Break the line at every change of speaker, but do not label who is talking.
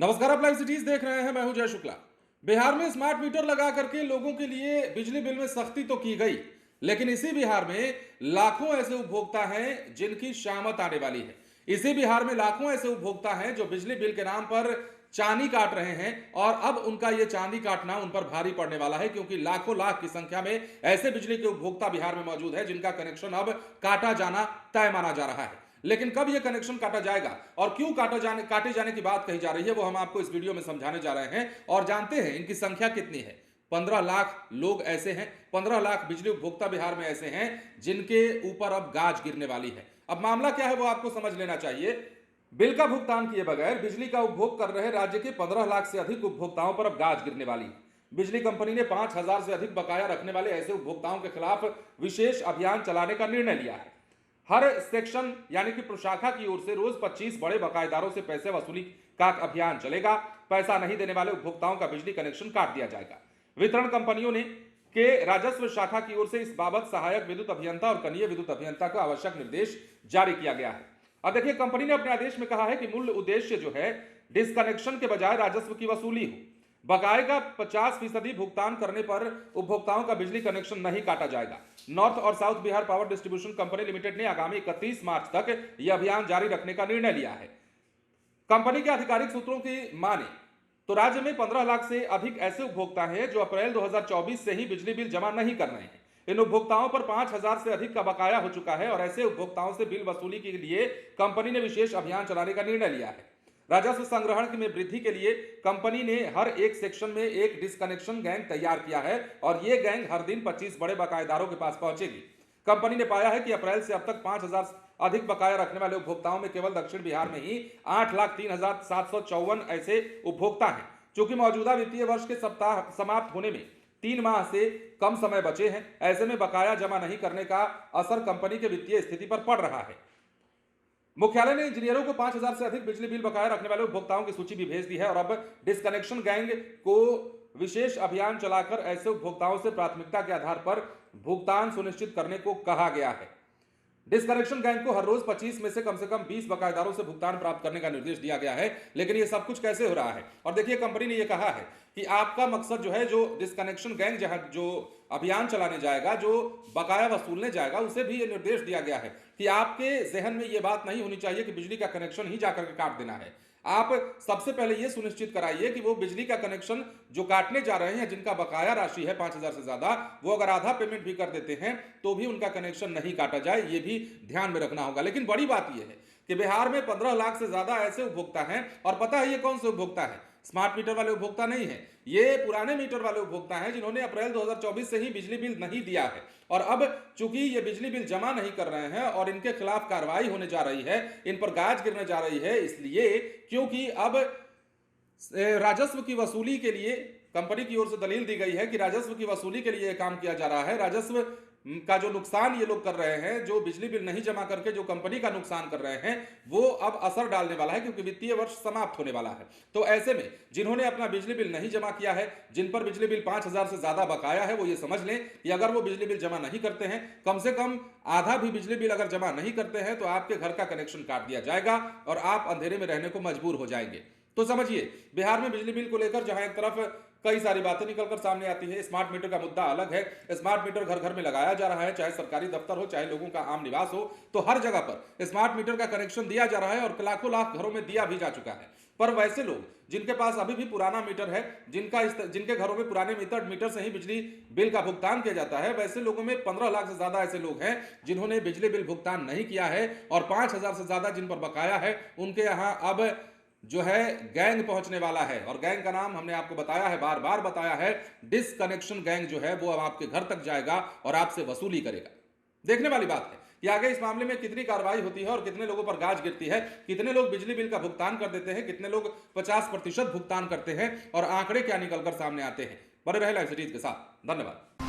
नमस्कार, आप live cities देख रहे हैं। मैं हूं जय शुक्ला। बिहार में स्मार्ट मीटर लगा करके लोगों के लिए बिजली बिल में सख्ती तो की गई, लेकिन इसी बिहार में लाखों ऐसे उपभोक्ता हैं जिनकी शामत आने वाली है। इसी बिहार में लाखों ऐसे उपभोक्ता हैं जो बिजली बिल के नाम पर चांदी काट रहे हैं और अब उनका यह चांदी काटना उन पर भारी पड़ने वाला है, क्योंकि लाखों लाख की संख्या में ऐसे बिजली के उपभोक्ता बिहार में मौजूद है जिनका कनेक्शन अब काटा जाना तय माना जा रहा है। लेकिन कब यह कनेक्शन काटा जाएगा और क्यों काटे जाने की बात कही जा रही है, वो हम आपको इस वीडियो में समझाने जा रहे हैं और जानते हैं इनकी संख्या कितनी है। 15 लाख लोग ऐसे हैं, 15 लाख बिजली उपभोक्ता बिहार में ऐसे हैं जिनके ऊपर अब गाज गिरने वाली है। अब मामला क्या है वो आपको समझ लेना चाहिए। बिल का भुगतान किए बगैर बिजली का उपभोग कर रहे राज्य के 15 लाख से अधिक उपभोक्ताओं पर अब गाज गिरने वाली है। बिजली कंपनी ने 5,000 से अधिक बकाया रखने वाले ऐसे उपभोक्ताओं के खिलाफ विशेष अभियान चलाने का निर्णय लिया है। हर सेक्शन यानी कि प्रशाखा की ओर से रोज 25 बड़े बकायेदारों से पैसे वसूली का अभियान चलेगा। पैसा नहीं देने वाले उपभोक्ताओं का बिजली कनेक्शन काट दिया जाएगा। वितरण कंपनियों ने के राजस्व शाखा की ओर से इस बाबत सहायक विद्युत अभियंता और कनीय विद्युत अभियंता को आवश्यक निर्देश जारी किया गया है। अब देखिए, कंपनी ने अपने आदेश में कहा है कि मूल उद्देश्य जो है डिस्कनेक्शन के बजाय राजस्व की वसूली हो। बकाये का 50% भुगतान करने पर उपभोक्ताओं का बिजली कनेक्शन नहीं काटा जाएगा। नॉर्थ और south Bihar power distribution company limited ने आगामी 31 मार्च तक यह अभियान जारी रखने का निर्णय लिया है। कंपनी के आधिकारिक सूत्रों की माने तो राज्य में 15 लाख से अधिक ऐसे उपभोक्ता हैं जो अप्रैल 2024 से ही बिजली बिल जमा नहीं कर रहे हैं। इन उपभोक्ताओं पर 5,000 से अधिक का बकाया हो चुका है और ऐसे उपभोक्ताओं से बिल वसूली के लिए कंपनी ने विशेष अभियान चलाने का निर्णय लिया है। राजस्व संग्रहण में वृद्धि के लिए कंपनी ने हर एक सेक्शन में एक डिस्कनेक्शन गैंग तैयार किया है और यह गैंग हर दिन 25 बड़े बकायेदारों के पास पहुंचेगी। कंपनी ने पाया है कि अप्रैल से अब तक 5,000 अधिक बकाया रखने वाले उपभोक्ताओं में केवल दक्षिण बिहार में ही 8,03,754 ऐसे उपभोक्ता हैं। चूंकि मौजूदा वित्तीय वर्ष के सप्ताह समाप्त होने में 3 माह से कम समय बचे हैं, ऐसे में बकाया जमा नहीं करने का असर कंपनी के वित्तीय स्थिति पर पड़ रहा है। मुख्यालय ने इंजीनियरों को 5,000 से अधिक बिजली बिल बकाया रखने वाले उपभोक्ताओं की सूची भी भेज दी है और अब डिस्कनेक्शन गैंग को विशेष अभियान चलाकर ऐसे उपभोक्ताओं से प्राथमिकता के आधार पर भुगतान सुनिश्चित करने को कहा गया है। डिस्कनेक्शन गैंग को हर रोज 25 में से कम 20 बकायेदारों से भुगतान प्राप्त करने का निर्देश दिया गया है। लेकिन ये सब कुछ कैसे हो रहा है? और देखिए, कंपनी ने ये कहा है कि आपका मकसद जो है, जो डिस्कनेक्शन गैंग जहां जो अभियान चलाने जाएगा, जो बकाया वसूलने जाएगा, उसे भी ये निर्देश दिया गया है कि आपके जहन में ये बात नहीं होनी चाहिए कि बिजली का कनेक्शन ही जाकर के काट देना है। आप सबसे पहले यह सुनिश्चित कराइए कि वो बिजली का कनेक्शन जो काटने जा रहे हैं, जिनका बकाया राशि है 5,000 से ज्यादा, वो अगर आधा पेमेंट भी कर देते हैं तो भी उनका कनेक्शन नहीं काटा जाए, ये भी ध्यान में रखना होगा। लेकिन बड़ी बात यह है कि बिहार में 15 लाख से ज्यादा ऐसे उपभोक्ता हैं और पता है ये कौन से उपभोक्ता है? स्मार्ट मीटर वाले उपभोक्ता नहीं है, ये पुराने मीटर वाले उपभोक्ता हैं जिन्होंने अप्रैल 2024 से ही बिजली बिल नहीं दिया है और अब चूंकि ये बिजली बिल जमा नहीं कर रहे हैं और इनके खिलाफ कार्रवाई होने जा रही है, इन पर गाज गिरने जा रही है, इसलिए क्योंकि अब राजस्व की वसूली के लिए कंपनी की ओर से दलील दी गई है कि राजस्व की वसूली के लिए काम किया जा रहा है। राजस्व का जो नुकसान ये लोग कर रहे हैं, जो बिजली बिल नहीं जमा करके जो कंपनी का नुकसान कर रहे हैं, वो अब असर डालने वाला है क्योंकि वित्तीय वर्ष समाप्त होने वाला है। तो ऐसे में जिन्होंने अपना बिजली बिल नहीं जमा किया है, जिन पर बिजली बिल 5,000 से ज्यादा बकाया है, वो ये समझ लें कि अगर वो बिजली बिल जमा नहीं करते हैं, कम से कम आधा भी बिजली बिल अगर जमा नहीं करते हैं, तो आपके घर का कनेक्शन काट दिया जाएगा और आप अंधेरे में रहने को मजबूर हो जाएंगे। तो समझिए, बिहार में बिजली बिल को लेकर जहां एक तरफ कई सारी बातें निकलकर सामने आती है, स्मार्ट मीटर का मुद्दा अलग है। स्मार्ट मीटर घर घर में लगाया जा रहा है, चाहे सरकारी दफ्तर हो, चाहे लोगों का आम निवास हो, तो हर जगह पर स्मार्ट मीटर का कनेक्शन दिया जा रहा है और लाखों लाख घरों में दिया भी जा चुका है। पर वैसे लोग जिनके पास अभी भी पुराना मीटर है, जिनके घरों में पुराने मीटर से ही बिजली बिल का भुगतान किया जाता है, वैसे लोगों में 15 लाख से ज्यादा ऐसे लोग हैं जिन्होंने बिजली बिल भुगतान नहीं किया है और 5,000 से ज्यादा जिन पर बकाया है, उनके यहां अब जो है गैंग पहुंचने वाला है। और गैंग का नाम हमने आपको बताया है, बार बार बताया है, डिस्कनेक्शन गैंग जो है वो अब आपके घर तक जाएगा और आपसे वसूली करेगा। देखने वाली बात है कि आगे इस मामले में कितनी कार्रवाई होती है और कितने लोगों पर गाज गिरती है, कितने लोग बिजली बिल का भुगतान कर देते हैं, कितने लोग 50% भुगतान करते हैं और आंकड़े क्या निकलकर सामने आते हैं। बने रहे लाइव सिटीज के साथ। धन्यवाद।